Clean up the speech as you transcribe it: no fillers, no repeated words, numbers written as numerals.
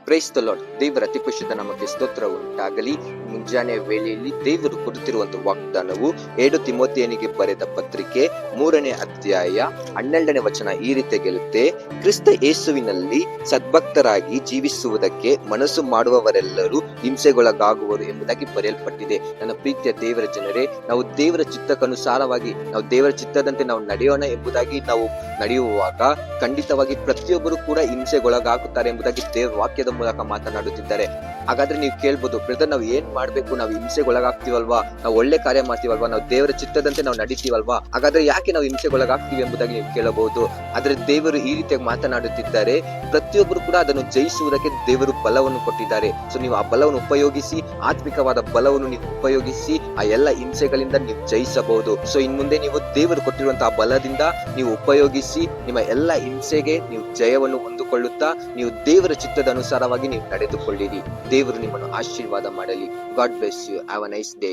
Praise the lord. ದೇವರ ಅತಿ ಪರಿಶುದ್ಧ ನಾಮಕ್ಕೆ ಸ್ತೋತ್ರ ಉಂಟಾಗಲಿ. ಮುಂಜಾನೆ ವೇಳೆಯಲ್ಲಿ ದೇವರು ಕೊಡುತ್ತಿರುವಂತಹ ವಾಗ್ದಾನವು 2 ತಿಮೋಥೆಯನಿಗೆ ಬರೆದ ಪತ್ರಿಕೆ 3ನೇ ಅಧ್ಯಾಯ 12ನೇ ವಚನ ಈ ರೀತಿ ಹೇಳುತ್ತೆ: ಕ್ರಿಸ್ತ ಯೇಸುವಿನಲ್ಲಿ ಸದ್ಭಕ್ತರಾಗಿ ಜೀವಿಸುವುದಕ್ಕೆ ಮನಸ್ಸು ಮಾಡುವವರೆಲ್ಲರೂ ಹಿಂಸೆಗೊಳಗಾಗುವರು ಎಂಬುದಾಗಿ ಬರೆಯಲ್ಪಟ್ಟಿದೆ. ನನ್ನ ಪ್ರೀತಿಯ ದೇವರ ಜನರೇ, ನಾವು ದೇವರ ಚಿತ್ತಕ್ಕನುಸಾರವಾಗಿ ನಾವು ದೇವರ ಚಿತ್ತದಂತೆ ನಾವು ನಡೆಯೋಣ ಎಂಬುದಾಗಿ ನಾವು ನಡೆಯುವಾಗ ಖಂಡಿತವಾಗಿ ಪ್ರತಿಯೊಬ್ಬರು ಕೂಡ ಹಿಂಸೆಗೊಳಗಾಗುತ್ತಾರೆ ಎಂಬುದಾಗಿ ದೇವರ ವಾಕ್ಯದ ಮೂಲಕ ಮಾತನಾಡುತ್ತಿದ್ದಾರೆ. ಹಾಗಾದ್ರೆ ನೀವು ಕೇಳ್ಬೋದು, ಬ್ರದರ್ ನಾವು ಏನ್ ಮಾಡ್ಬೇಕು? ನಾವು ಹಿಂಸೆಗೊಳಗಾಗ್ತೀವಲ್ವಾ? ನಾವು ಒಳ್ಳೆ ಕಾರ್ಯ ಮಾಡ್ತೀವಲ್ವಾ? ನಾವು ದೇವರ ಚಿತ್ತದಂತೆ ನಾವು ನಡೀತೀವಲ್ವಾ? ಹಾಗಾದ್ರೆ ಯಾಕೆ ನಾವು ಹಿಂಸೆಗೊಳಗಾಗ್ತೀವಿ ಎಂಬುದಾಗಿ ನೀವು ಕೇಳಬಹುದು. ಆದ್ರೆ ದೇವರು ಈ ರೀತಿಯಾಗಿ ಮಾತನಾಡುತ್ತಿದ್ದಾರೆ. ಪ್ರತಿಯೊಬ್ಬರು ಕೂಡ ಅದನ್ನು ಜಯಿಸುವುದಕ್ಕೆ ದೇವರು ಬಲವನ್ನು ಕೊಟ್ಟಿದ್ದಾರೆ. ಸೊ ನೀವು ಆ ಬಲವನ್ನು ಉಪಯೋಗಿಸಿ, ಆತ್ಮಿಕವಾದ ಬಲವನ್ನು ನೀವು ಉಪಯೋಗಿಸಿ ಆ ಎಲ್ಲ ಹಿಂಸೆಗಳಿಂದ ನೀವು ಜಯಿಸಬಹುದು. ಸೊ ಇನ್ ಮುಂದೆ ನೀವು ದೇವರು ಕೊಟ್ಟಿರುವಂತಹ ಬಲದಿಂದ ನೀವು ಉಪಯೋಗಿಸಿ ನಿಮ್ಮ ಎಲ್ಲ ಹಿಂಸೆಗೆ ನೀವು ಜಯವನ್ನು ಹೊಂದಿಕೊಳ್ಳುತ್ತಾ ನೀವು ದೇವರ ಚಿತ್ತದ ಅನುಸಾರವಾಗಿ ನೀವು ನಡೆದುಕೊಳ್ಳಿರಿ. ದೇವರು ನಿಮ್ಮನ್ನು ಆಶೀರ್ವಾದ ಮಾಡಲಿ. God bless you. Have a nice day.